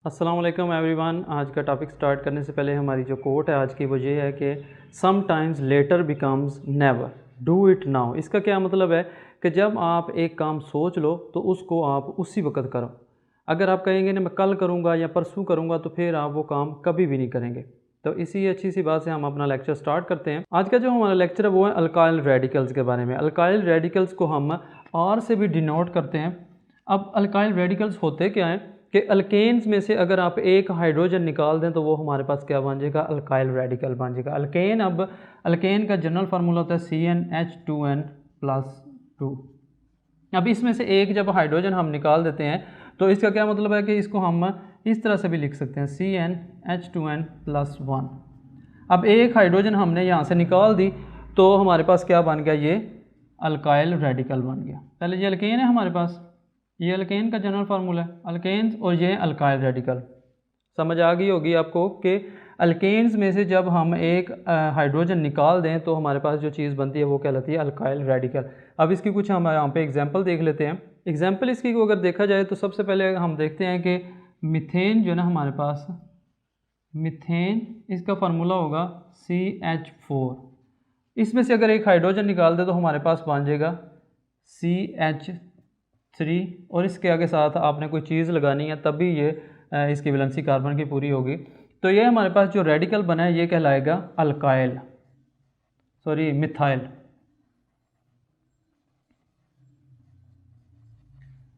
अस्सलाम वालेकुम एवरीवन। आज का टॉपिक स्टार्ट करने से पहले हमारी जो कोट है आज की वो ये है कि sometimes later becomes never, do it now. इसका क्या मतलब है कि जब आप एक काम सोच लो तो उसको आप उसी वक्त करो। अगर आप कहेंगे ना मैं कल करूँगा या परसों करूँगा तो फिर आप वो काम कभी भी नहीं करेंगे। तो इसी अच्छी सी बात से हम अपना लेक्चर स्टार्ट करते हैं। आज का जो हमारा लेक्चर है वो है अल्काइल रेडिकल्स के बारे में। अल्काइल रेडिकल्स को हम आर से भी डिनोट करते हैं। अब अल्काइल रेडिकल्स होते क्या हैं कि अल्केन्स में से अगर आप एक हाइड्रोजन निकाल दें तो वो हमारे पास क्या बन जाएगा, अल्काइल रेडिकल बन जाएगा। अल्केन, अब अल्केन का जनरल फार्मूला होता है CnH2n+2। अब इसमें से एक जब हाइड्रोजन हम निकाल देते हैं तो इसका क्या मतलब है कि इसको हम इस तरह से भी लिख सकते हैं CnH2n+1। अब एक हाइड्रोजन हमने यहाँ से निकाल दी तो हमारे पास क्या बन गया, ये अल्काइल रेडिकल बन गया। पहले ये अल्केन है हमारे पास, ये अल्केन का जनरल फार्मूला है अल्केन्स, और ये अल्काइल रेडिकल। समझ आ गई होगी आपको कि अल्केन्स में से जब हम एक हाइड्रोजन निकाल दें तो हमारे पास जो चीज़ बनती है वो कहलाती है अल्काइल रेडिकल। अब इसकी कुछ हम यहाँ पे एग्जांपल देख लेते हैं। एग्जांपल इसकी को अगर देखा जाए तो सबसे पहले हम देखते हैं कि मीथेन जो है ना हमारे पास, मीथेन इसका फार्मूला होगा CH4। इसमें से अगर एक हाइड्रोजन निकाल दे तो हमारे पास बन जाएगा CH3, और इसके आगे साथ आपने कोई चीज़ लगानी है तभी ये इसकी वैलेंसी कार्बन की पूरी होगी। तो ये हमारे पास जो रेडिकल बना है ये कहलाएगा अल्काइल, सॉरी मिथाइल।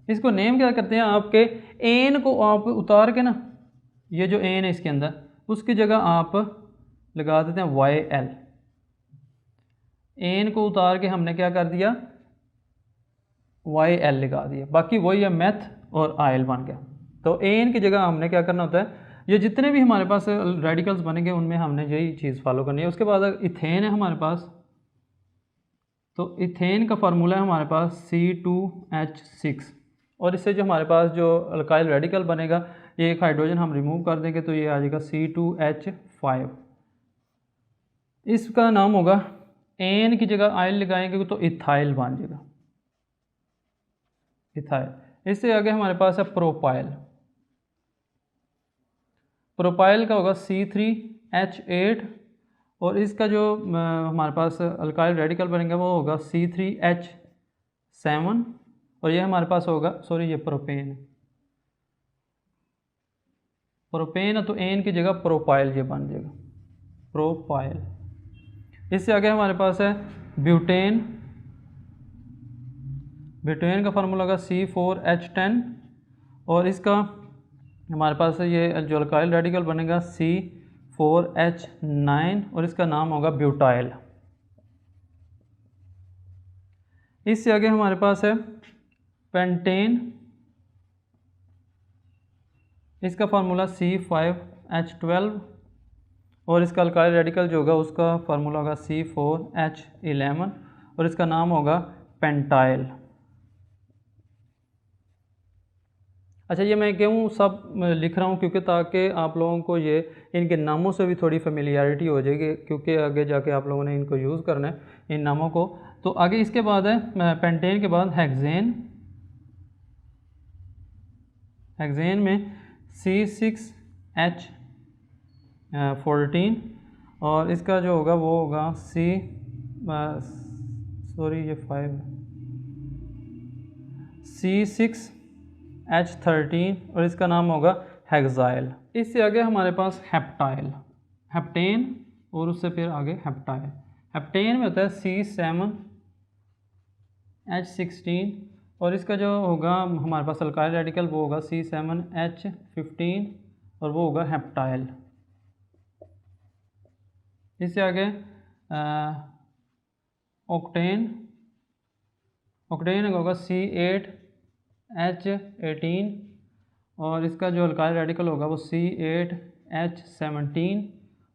इसको नेम क्या करते हैं, आपके एन को आप उतार के ना, ये जो एन है इसके अंदर उसकी जगह आप लगा देते हैं YL। एन को उतार के हमने क्या कर दिया, YL लगा दिया, बाकी वही है मेथ और आयल बन गया। तो एन की जगह हमने क्या करना होता है, ये जितने भी हमारे पास रेडिकल्स बनेंगे उनमें हमने यही चीज़ फॉलो करनी है। उसके बाद अगर इथेन है हमारे पास, तो इथेन का फार्मूला है हमारे पास C2H6, और इससे जो हमारे पास जो अल्काइल रेडिकल बनेगा, ये एक हाइड्रोजन हम रिमूव कर देंगे तो ये आ जाएगा C2H5। इसका नाम होगा, एन की जगह आयल लगाएंगे तो इथाइल बन जाएगा, इथाइल। इससे आगे हमारे पास है प्रोपाइल। प्रोपाइल का होगा C3H8, और इसका जो हमारे पास अल्काइल रेडिकल बनेगा वो होगा C3H7, और ये हमारे पास होगा, सॉरी ये प्रोपेन है, प्रोपेन है तो एन की जगह प्रोपाइल ये बन जाएगा, प्रोपाइल। इससे आगे हमारे पास है ब्यूटेन। ब्यूटेन का फार्मूला होगा C4H10, और इसका हमारे पास ये जो अल्काइल रेडिकल बनेगा C4H9, और इसका नाम होगा ब्यूटाइल। इससे आगे हमारे पास है पेंटेन। इसका फार्मूला C5H12, और इसका अल्काइल रेडिकल जो होगा उसका फार्मूला होगा C4H11, और इसका नाम होगा पेंटाइल। अच्छा, ये मैं क्यों सब लिख रहा हूँ, क्योंकि ताकि आप लोगों को ये इनके नामों से भी थोड़ी फेमिलियरिटी हो जाएगी, क्योंकि आगे जाके आप लोगों ने इनको यूज़ करना है इन नामों को। तो आगे इसके बाद है पेंटेन के बाद हेक्सेन। हेक्सेन में C6H14, और इसका जो होगा वो होगा C6H13, और इसका नाम होगा हेक्साइल। इससे आगे हमारे पास हेप्टाइल, हेप्टेन, और उससे फिर आगे हेप्टाइल। हेप्टेन में होता है C7H16, और इसका जो होगा हमारे पास अल्काइल रेडिकल वो होगा C7H15, और वो होगा हेप्टाइल। इससे आगे ऑक्टेन। ऑक्टेन होगा C8H18, और इसका जो अल्काइल रेडिकल होगा वो C8H17,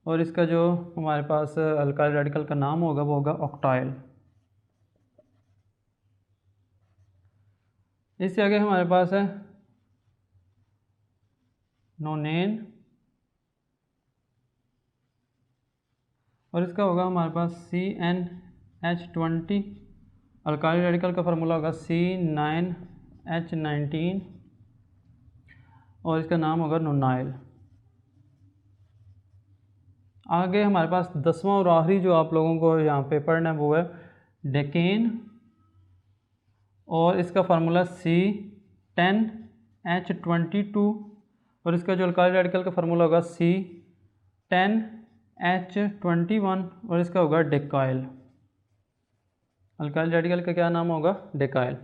और इसका जो हमारे पास अल्काइल रेडिकल का नाम होगा वो होगा ऑक्टाइल। इससे आगे हमारे पास है नोनेन, और इसका होगा हमारे पास CnH20। अल्काइल रेडिकल का फार्मूला होगा C9H19, और इसका नाम होगा नोनाइल। आगे हमारे पास 10वां और आखिरी जो आप लोगों को यहाँ पे पढ़ना है वो है डेकेन, और इसका फार्मूला C10H22, और इसका जो अल्काइल रेडिकल का फार्मूला होगा C10H21, और इसका होगा डेकाइल। अल्काइल रेडिकल का क्या नाम होगा? डेकाइल।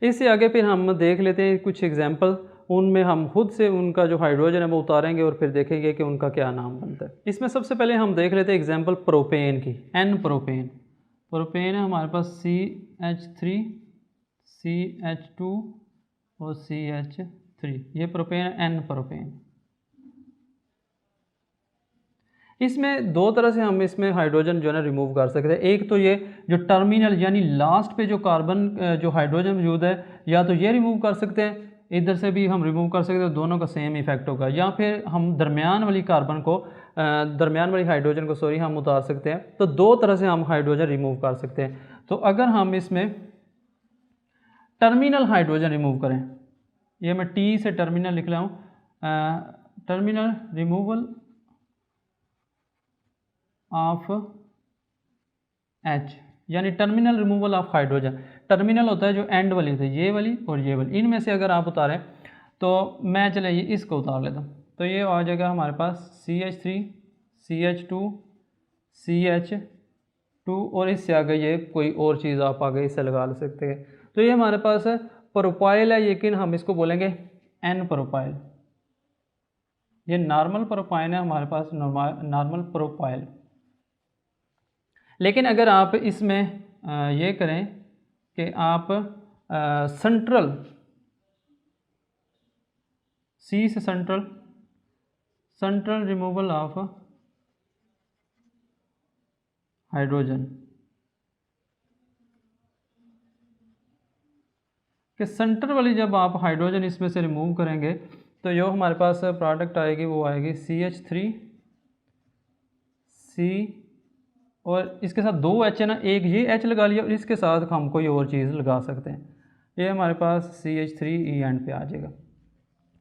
इससे आगे फिर हम देख लेते हैं कुछ एग्जाम्पल, उनमें हम खुद से उनका जो हाइड्रोजन है वो उतारेंगे और फिर देखेंगे कि उनका क्या नाम बनता है। इसमें सबसे पहले हम देख लेते हैं एग्जाम्पल प्रोपेन की। एन प्रोपेन, प्रोपेन है हमारे पास CH3 CH2 और CH3, ये प्रोपेन है, एन प्रोपेन। इसमें दो तरह से हम इसमें हाइड्रोजन जो है ना रिमूव कर सकते हैं। एक तो ये जो टर्मिनल यानी लास्ट पे जो कार्बन जो हाइड्रोजन मौजूद है, या तो ये रिमूव कर सकते हैं, इधर से भी हम रिमूव कर सकते हैं, दोनों का सेम इफेक्ट होगा। या फिर हम दरमियान वाली कार्बन को दरमियान वाली हाइड्रोजन को हम उतार सकते हैं। तो दो तरह से हम हाइड्रोजन रिमूव कर सकते हैं। तो अगर हम इसमें टर्मिनल हाइड्रोजन रिमूव करें, ये मैं टी से टर्मिनल लिख रहा हूँ, टर्मिनल रिमूवल ऑफ H, यानी terminal removal of hydrogen. Terminal होता है जो एंड वाली होती है, ये वाली और ये वाली, इनमें से अगर आप उतारें तो मैं चले ये इसको उतार लेता हूँ, तो ये आ जाएगा हमारे पास CH3 CH2 CH2, और इससे आगे ये कोई और चीज़ आप आगे इससे लगा ले सकते हैं। तो ये हमारे पास प्रोपाइल है, लेकिन हम इसको बोलेंगे एन प्रोपाइल। ये नॉर्मल प्रोपाइल है हमारे पास, नॉर्मल प्रोपाइल। लेकिन अगर आप इसमें ये करें कि आप सेंट्रल सी से सेंट्रल रिमूवल ऑफ हाइड्रोजन, कि सेंटर वाली जब आप हाइड्रोजन इसमें से रिमूव करेंगे तो जो हमारे पास प्रोडक्ट आएगी वो आएगी CH3 C, और इसके साथ दो H है ना, एक ये H लगा लिया और इसके साथ हम कोई और चीज़ लगा सकते हैं। ये हमारे पास CH3E एंड पे आ जाएगा।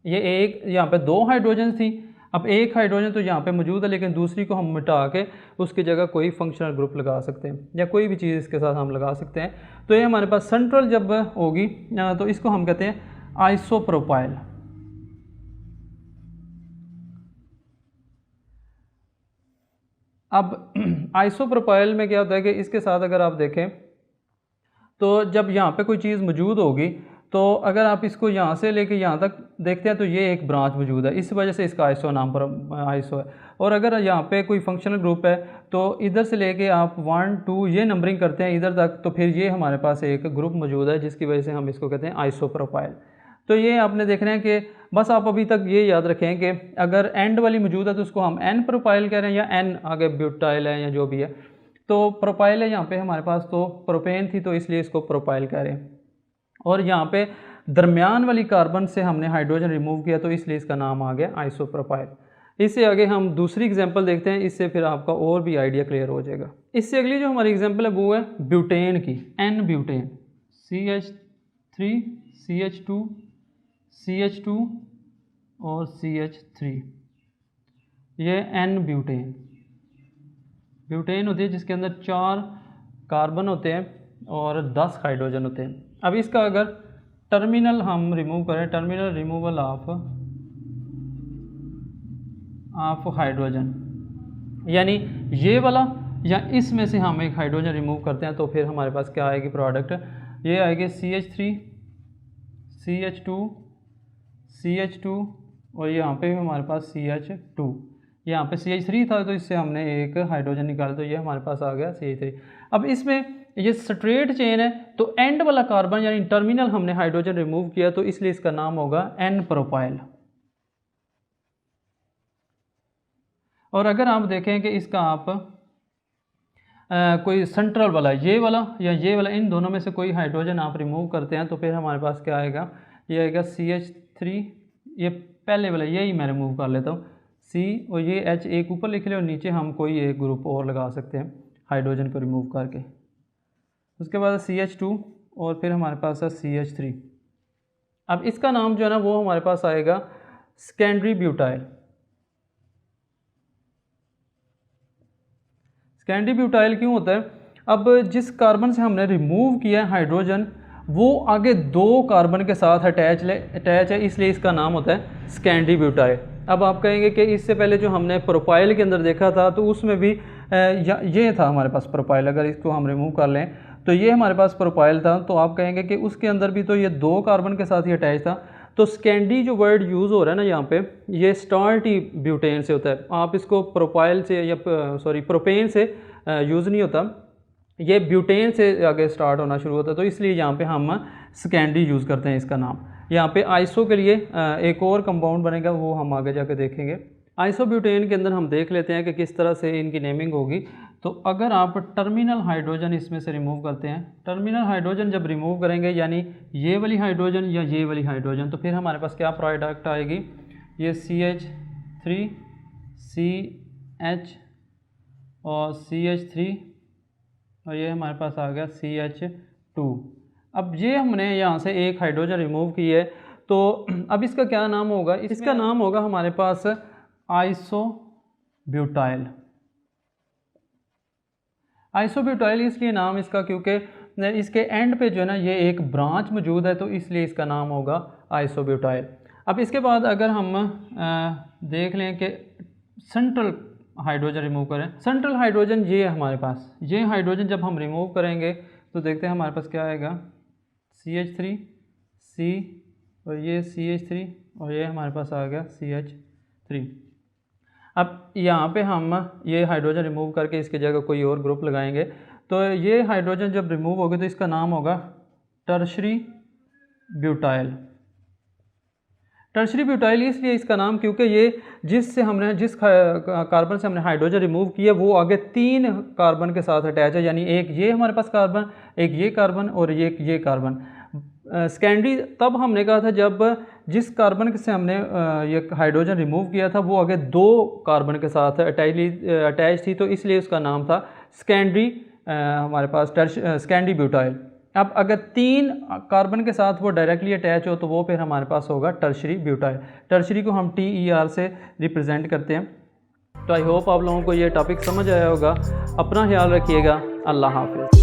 ये एक यहाँ पे दो हाइड्रोजन थी, अब एक हाइड्रोजन तो यहाँ पे मौजूद है, लेकिन दूसरी को हम मिटा के उसकी जगह कोई फंक्शनल ग्रुप लगा सकते हैं, या कोई भी चीज़ इसके साथ हम लगा सकते हैं। तो ये हमारे पास सेंट्रल जब होगी तो इसको हम कहते हैं आइसोप्रोपाइल। अब आइसोप्रोपाइल में क्या होता है कि इसके साथ अगर आप देखें तो जब यहाँ पे कोई चीज़ मौजूद होगी, तो अगर आप इसको यहाँ से लेके यहाँ तक देखते हैं तो ये एक ब्रांच मौजूद है, इस वजह से इसका आइसो नाम पर आइसो है। और अगर यहाँ पे कोई फंक्शनल ग्रुप है तो इधर से लेके आप 1 2 ये नंबरिंग करते हैं इधर तक, तो फिर ये हमारे पास एक ग्रुप मौजूद है, जिसकी वजह से हम इसको कहते हैं आइसोप्रोपाइल। तो ये आपने देखना है कि बस आप अभी तक ये याद रखें कि अगर एंड वाली मौजूद है तो उसको हम एन प्रोपाइल कह रहे हैं, या एन आगे ब्यूटाइल है या जो भी है। तो प्रोपाइल है यहाँ पे हमारे पास, तो प्रोपेन थी तो इसलिए इसको प्रोपाइल कह रहे हैं। और यहाँ पे दरमियान वाली कार्बन से हमने हाइड्रोजन रिमूव किया तो इसलिए इसका नाम आ गया आइसोप्रोपाइल। इससे आगे हम दूसरी एग्जांपल देखते हैं, इससे फिर आपका और भी आइडिया क्लियर हो जाएगा। इससे अगली जो हमारी एग्जांपल है वो है ब्यूटेन की, N butane, CH3 CH2 CH2 और CH3, ये एन ब्यूटेन। ब्यूटेन होती है जिसके अंदर 4 कार्बन होते हैं और 10 हाइड्रोजन होते हैं। अब इसका अगर टर्मिनल हम रिमूव करें, टर्मिनल रिमूवल ऑफ हाइड्रोजन, यानी ये वाला या इसमें से हम एक हाइड्रोजन रिमूव करते हैं तो फिर हमारे पास क्या आएगी प्रोडक्ट, ये आएगी CH3 CH2 CH2, और यहाँ पे भी हमारे पास CH2। यहाँ पे CH3 था तो इससे हमने एक हाइड्रोजन निकाला तो ये हमारे पास आ गया CH3। अब इसमें ये स्ट्रेट चेन है तो एंड वाला कार्बन यानी टर्मिनल हमने हाइड्रोजन रिमूव किया तो इसलिए इसका नाम होगा एन प्रोपाइल। और अगर आप देखें कि इसका आप कोई सेंट्रल वाला ये वाला या ये वाला, इन दोनों में से कोई हाइड्रोजन आप रिमूव करते हैं तो फिर हमारे पास क्या आएगा, ये आएगा CH3, ये पहले वाला यही मैं रिमूव कर लेता हूँ C, और ये H एक ऊपर लिख ले और नीचे हम कोई एक ग्रुप और लगा सकते हैं हाइड्रोजन को रिमूव करके। उसके बाद CH2 और फिर हमारे पास है CH3। अब इसका नाम जो है ना वो हमारे पास आएगा सेकेंडरी ब्यूटाइल। सेकेंडरी ब्यूटाइल क्यों होता है? अब जिस कार्बन से हमने रिमूव किया है हाइड्रोजन, वो आगे 2 कार्बन के साथ अटैच है, इसलिए इसका नाम होता है सेकेंडरी ब्यूटाइल। अब आप कहेंगे कि इससे पहले जो हमने प्रोपाइल के अंदर देखा था तो उसमें भी ये था हमारे पास प्रोपाइल, अगर इसको हम रिमूव कर लें तो ये हमारे पास प्रोपाइल था, तो आप कहेंगे कि उसके अंदर भी तो ये 2 कार्बन के साथ ही अटैच था। तो सेकेंडरी जो वर्ड यूज़ हो रहा है ना यहाँ पे, ये स्टार्ट ही ब्यूटेन से होता है। आप इसको प्रोपाइल से या प्रोपेन से यूज़ नहीं होता, ये ब्यूटेन से आगे स्टार्ट होना शुरू होता है, तो इसलिए यहाँ पे हम सेकेंडरी यूज़ करते हैं इसका नाम। यहाँ पे आइसो के लिए एक और कंपाउंड बनेगा, वो हम आगे जाके देखेंगे। आइसोब्यूटेन के अंदर हम देख लेते हैं कि किस तरह से इनकी नेमिंग होगी। तो अगर आप टर्मिनल हाइड्रोजन इसमें से रिमूव करते हैं, टर्मिनल हाइड्रोजन जब रिमूव करेंगे यानी ये वाली हाइड्रोजन या ये वाली हाइड्रोजन, तो फिर हमारे पास क्या प्रोडक्ट आएगी, ये CH3 CH और CH3 और ये हमारे पास आ गया CH2। अब ये हमने यहाँ से एक हाइड्रोजन रिमूव की है, तो अब इसका क्या नाम होगा? इसका नाम होगा हमारे पास आइसोब्यूटाइल। आइसोब्यूटाइल इसलिए नाम इसका क्योंकि इसके एंड पे जो है ना ये एक ब्रांच मौजूद है, तो इसलिए इसका नाम होगा आइसोब्यूटाइल। अब इसके बाद अगर हम देख लें कि सेंट्रल हाइड्रोजन रिमूव करें, सेंट्रल हाइड्रोजन ये है हमारे पास, ये हाइड्रोजन जब हम रिमूव करेंगे तो देखते हैं हमारे पास क्या आएगा, CH3 C और ये CH3 और ये हमारे पास आ गया CH3। अब यहाँ पे हम ये हाइड्रोजन रिमूव करके इसकी जगह कोई और ग्रुप लगाएंगे, तो ये हाइड्रोजन जब रिमूव होगा तो इसका नाम होगा टर्शरी ब्यूटाइल। टर्शरी ब्यूटाइल इसलिए इसका नाम क्योंकि ये जिस कार्बन से हमने हाइड्रोजन रिमूव किया वो आगे 3 कार्बन के साथ अटैच है, यानी एक ये हमारे पास कार्बन, एक ये कार्बन और ये कार्बन। सेकेंडरी तब हमने कहा था जब जिस कार्बन से हमने ये हाइड्रोजन रिमूव किया था वो आगे 2 कार्बन के साथ अटैच थी, तो इसलिए उसका नाम था सेकेंडरी हमारे पास सेकेंडरी ब्यूटाइल। अब अगर 3 कार्बन के साथ वो डायरेक्टली अटैच हो तो वो फिर हमारे पास होगा टर्शरी ब्यूटाइल। टर्शरी को हम TER से रिप्रेजेंट करते हैं। तो आई होप आप लोगों को ये टॉपिक समझ आया होगा। अपना ख्याल रखिएगा। अल्लाह हाफिज़।